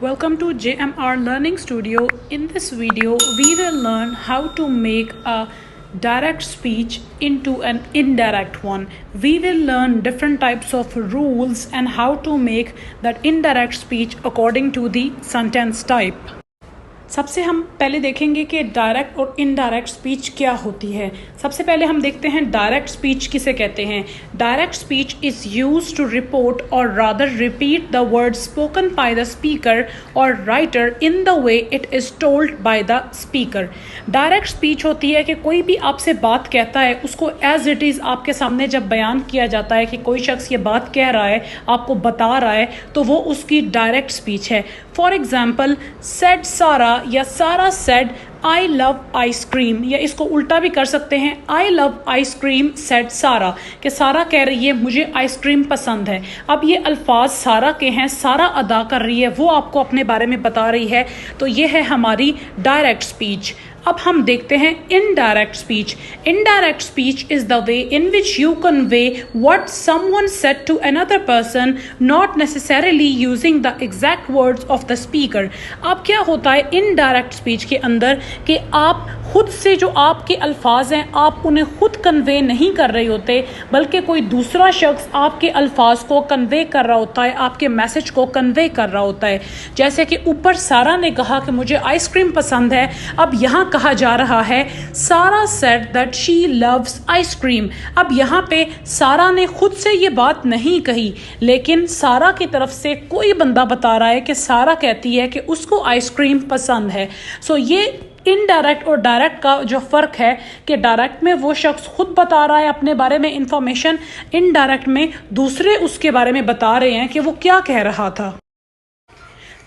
Welcome to JMR Learning Studio. In this video, we will learn how to make a direct speech into an indirect one. We will learn different types of rules and how to make that indirect speech according to the sentence type. सबसे हम पहले देखेंगे कि direct और indirect speech क्या होती है। सबसे पहले हम देखते हैं डायरेक्ट स्पीच किसे कहते हैं। Direct speech is used to report और rather repeat the word spoken by the speaker और writer in the way it is told by the speaker. Direct speech होती है कि कोई भी आपसे बात कहता है उसको एज इट इज़ आपके सामने जब बयान किया जाता है कि कोई शख्स ये बात कह रहा है, आपको बता रहा है, तो वो उसकी डायरेक्ट स्पीच है। फॉर एग्जाम्पल, सेड सारा या सारा सेड आई लव आइसक्रीम, या इसको उल्टा भी कर सकते हैं, आई लव आइसक्रीम सेड सारा, कि सारा कह रही है मुझे आइसक्रीम पसंद है। अब ये अल्फाज सारा के हैं, सारा अदा कर रही है, वो आपको अपने बारे में बता रही है, तो ये है हमारी डायरेक्ट स्पीच। अब हम देखते हैं indirect speech. Indirect speech is the way in which you convey what someone said to another person, not necessarily using the exact words of the speaker. अब क्या होता है इनडायरेक्ट स्पीच के अंदर कि आप खुद से जो आपके अल्फाज हैं आप उन्हें खुद कन्वे नहीं कर रहे होते, बल्कि कोई दूसरा शख्स आपके अल्फाज को कन्वे कर रहा होता है, आपके मैसेज को कन्वे कर रहा होता है। जैसे कि ऊपर सारा ने कहा कि मुझे आइसक्रीम पसंद है, अब यहाँ कहा जा रहा है सारा said that she loves ice cream. अब यहाँ पे सारा ने खुद से ये बात नहीं कही, लेकिन सारा की तरफ से कोई बंदा बता रहा है कि सारा कहती है कि उसको आइसक्रीम पसंद है। सो ये इनडायरेक्ट और डायरेक्ट का जो फ़र्क है कि डायरेक्ट में वो शख्स खुद बता रहा है अपने बारे में इंफॉर्मेशन, इनडायरेक्ट में दूसरे उसके बारे में बता रहे हैं कि वो क्या कह रहा था।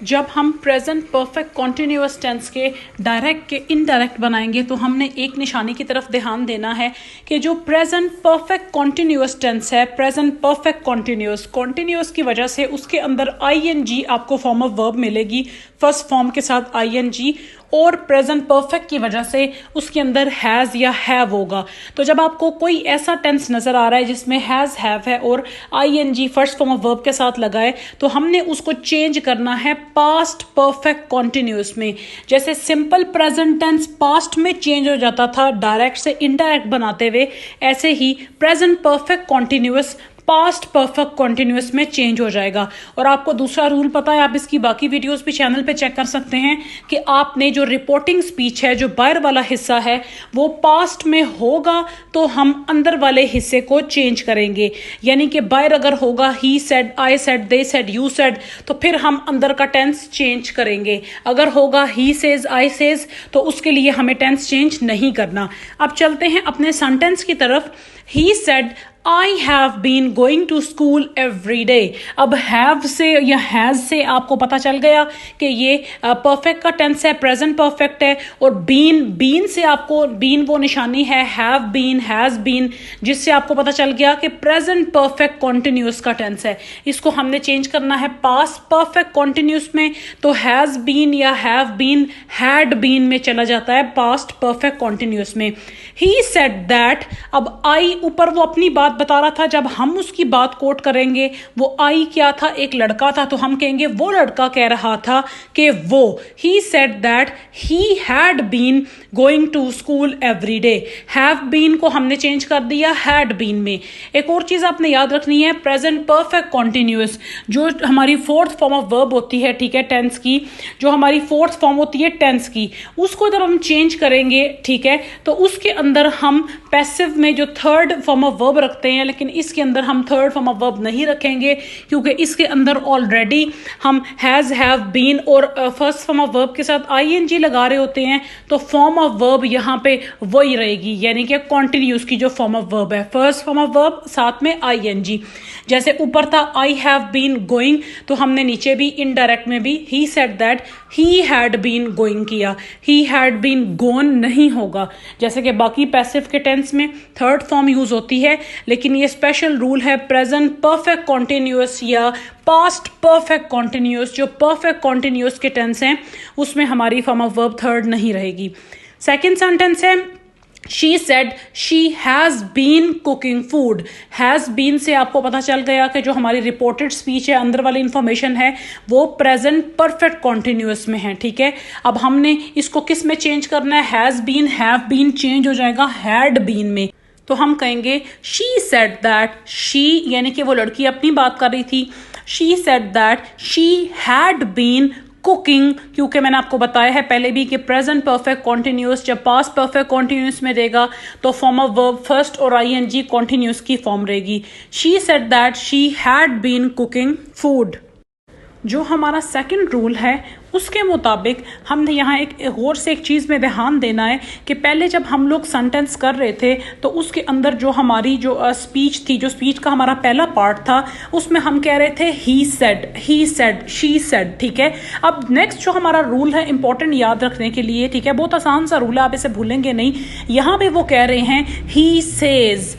जब हम प्रेजेंट परफेक्ट कॉन्टिन्यूअस टेंस के डायरेक्ट के इनडायरेक्ट बनाएंगे तो हमने एक निशानी की तरफ ध्यान देना है कि जो प्रेजेंट परफेक्ट कॉन्टिन्यूअस टेंस है, प्रेजेंट परफेक्ट कॉन्टिन्यूअस की वजह से उसके अंदर आईएनजी आपको फॉर्म ऑफ वर्ब मिलेगी, फर्स्ट फॉर्म के साथ आईएनजी, और प्रेजेंट परफेक्ट की वजह से उसके अंदर हैज़ या हैव होगा। तो जब आपको कोई ऐसा टेंस नज़र आ रहा है जिसमें हैज़ हैव है और ING first form of verb के साथ लगा है, तो हमने उसको चेंज करना है पास्ट परफेक्ट कॉन्टिन्यूअस में। जैसे सिंपल प्रेजेंट टेंस पास्ट में चेंज हो जाता था डायरेक्ट से इनडायरेक्ट बनाते हुए, ऐसे ही present perfect continuous past perfect continuous में चेंज हो जाएगा। और आपको दूसरा रूल पता है, आप इसकी बाकी वीडियोस भी चैनल पे चेक कर सकते हैं कि आपने जो रिपोर्टिंग स्पीच है, जो बाहर वाला हिस्सा है, वो पास्ट में होगा तो हम अंदर वाले हिस्से को चेंज करेंगे। यानी कि बाहर अगर होगा he said, I said, they said, you said, तो फिर हम अंदर का टेंस चेंज करेंगे। अगर होगा ही सेज, आई सेज, तो उसके लिए हमें टेंस चेंज नहीं करना। अब चलते हैं अपने सेंटेंस की तरफ। He said I have been going to school every day। अब have से या has से आपको पता चल गया कि ये परफेक्ट का टेंस है, प्रेजेंट परफेक्ट है। और बीन से आपको, बीन वो निशानी है have been, has been, जिससे आपको पता चल गया कि प्रेजेंट परफेक्ट कॉन्टिन्यूअस का टेंस है। इसको हमने चेंज करना है पास्ट परफेक्ट कॉन्टिन्यूअस में, तो has been या have been had been में चला जाता है पास्ट परफेक्ट कॉन्टिन्यूअस में। He said that, अब I ऊपर वो अपनी बात बता रहा था, जब हम उसकी बात कोट करेंगे, वो आई क्या था, एक लड़का था, तो हम कहेंगे वो लड़का कह रहा था कि वो, he said that he had been going to school every day। have been को हमने चेंज कर दिया had been में। एक और चीज आपने याद रखनी है, प्रेजेंट परफेक्ट कॉन्टिन्यूअस जो हमारी फोर्थ फॉर्म ऑफ वर्ब होती है, ठीक है, टेंस की, जो हमारी फोर्थ फॉर्म होती है टेंस की, उसको जब हम चेंज करेंगे, ठीक है, तो उसके अंदर हम पैसिव में जो थर्ड फॉर्म ऑफ वर्ब रखते हैं, लेकिन इसके अंदर हम थर्ड फॉर्म ऑफ वर्ब नहीं रखेंगे, क्योंकि इसके अंदर ऑलरेडी हम हैज, हैव, बीन और फर्स्ट फॉर्म ऑफ वर्ब के साथ आईएनजी लगा रहे होते हैं, तो फॉर्म ऑफ वर्ब यहाँ पे वही रहेगी, यानी कि कॉन्टिन्यूअस की जो फॉर्म ऑफ वर्ब है, फर्स्ट फॉर्म ऑफ वर्ब साथ में आईएनजी। जैसे ऊपर था आई हैव बीन गोइंग, तो हमने नीचे भी इनडायरेक्ट में भी he said that he had been going किया, ही हैड बीन गोन नहीं होगा। जैसे कि बाकी पैसिव के टेंस में थर्ड फॉर्म यूज होती है, लेकिन ये स्पेशल रूल है प्रेजेंट परफेक्ट कॉन्टिन्यूअस या पास्ट परफेक्ट कॉन्टिन्यूअस, जो परफेक्ट कॉन्टिन्यूअस के टेंस हैं उसमें हमारी फॉर्म ऑफ वर्ब थर्ड नहीं रहेगी। सेकेंड सेंटेंस है She said she has been cooking food. Has been से आपको पता चल गया कि जो हमारी रिपोर्टेड स्पीच है, अंदर वाली इंफॉर्मेशन है, वो प्रेजेंट परफेक्ट कॉन्टिन्यूअस में है, ठीक है। अब हमने इसको किस में चेंज करना है? Has been, have been change हो जाएगा हैड बीन में। तो हम कहेंगे she said that she, यानी कि वो लड़की अपनी बात कर रही थी, she said that she had been cooking, क्योंकि मैंने आपको बताया है पहले भी कि प्रेजेंट परफेक्ट कॉन्टिन्यूस जब पास्ट परफेक्ट कॉन्टिन्यूस में रहेगा तो फॉर्म ऑफ वर्ब फर्स्ट और आईएनजी कॉन्टिन्यूस की फॉर्म रहेगी। She said that she had been cooking food. जो हमारा सेकंड रूल है उसके मुताबिक हमने यहाँ एक गौर से एक चीज़ में ध्यान देना है कि पहले जब हम लोग सेंटेंस कर रहे थे तो उसके अंदर जो हमारी जो स्पीच थी, जो स्पीच का हमारा पहला पार्ट था, उसमें हम कह रहे थे ही सेड, शी सेड, ठीक है। अब नेक्स्ट जो हमारा रूल है इंपॉर्टेंट याद रखने के लिए, ठीक है, बहुत आसान सा रूल है, आप इसे भूलेंगे नहीं। यहाँ पे वो कह रहे हैं ही सेज,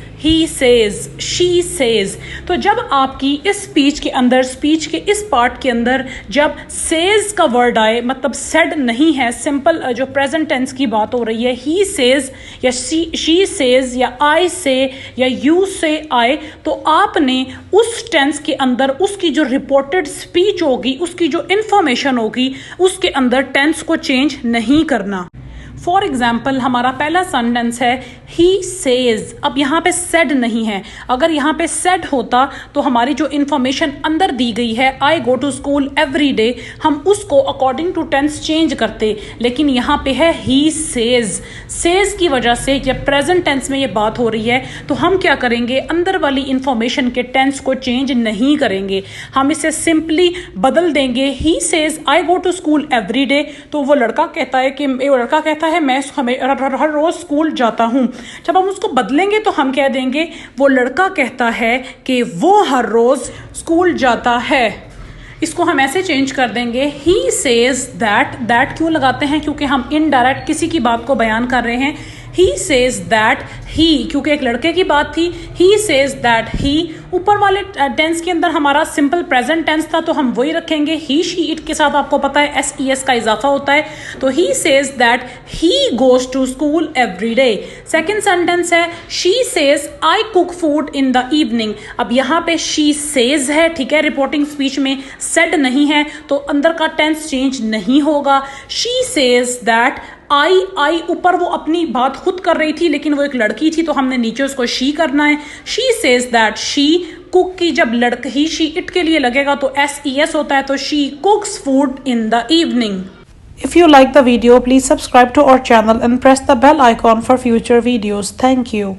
शी सेज। तो जब आपकी इस स्पीच के अंदर, स्पीच के इस पार्ट के अंदर जब सेज का वर्ड आए, मतलब सेड नहीं है, सिंपल जो प्रेजेंट टेंस की बात हो रही है, ही सेज या शी सेज या आई से या यू से आए, तो आपने उस टेंस के अंदर उसकी जो रिपोर्टेड स्पीच होगी, उसकी जो इंफॉर्मेशन होगी, उसके अंदर टेंस को चेंज नहीं करना। फॉर एग्जाम्पल हमारा पहला सेंटेंस है ही सेज। अब यहाँ पे सेड नहीं है, अगर यहाँ पे सेड होता तो हमारी जो इंफॉर्मेशन अंदर दी गई है I go to school every day, हम उसको अकॉर्डिंग टू टेंस चेंज करते, लेकिन यहाँ पे है ही सेज। सेज की वजह से जब प्रेजेंट टेंस में ये बात हो रही है तो हम क्या करेंगे, अंदर वाली इंफॉर्मेशन के टेंस को चेंज नहीं करेंगे, हम इसे सिंपली बदल देंगे। He says I go to school every day, तो वो लड़का कहता है कि मैं हर रोज स्कूल जाता हूं। जब हम उसको बदलेंगे तो हम कह देंगे वो लड़का कहता है कि वो हर रोज स्कूल जाता है। इसको हम ऐसे चेंज कर देंगे ही सेज दैट। दैट क्यों लगाते हैं? क्योंकि हम इनडायरेक्ट किसी की बात को बयान कर रहे हैं। ही सेज दैट ही, क्योंकि एक लड़के की बात थी, ही सेज दैट ही। ऊपर वाले टेंस के अंदर हमारा सिंपल प्रेजेंट टेंस था तो हम वही रखेंगे। ही शी इट के साथ आपको पता है एस का इजाफा होता है, तो he says that he goes to school every day. Second sentence है she says I cook food in the evening. अब यहाँ पे शी सेज है, ठीक है, रिपोर्टिंग स्पीच में सेड नहीं है तो अंदर का टेंस चेंज नहीं होगा। शी सेज दैट आई ऊपर वो अपनी बात खुद कर रही थी लेकिन वो एक लड़की थी तो हमने नीचे उसको शी करना है। She says that she cook की जब लड़का ही शी इट के लिए लगेगा तो SES होता है, तो she कुक्स food in the evening. If you like the video, please subscribe to our channel and press the bell icon for future videos. Thank you.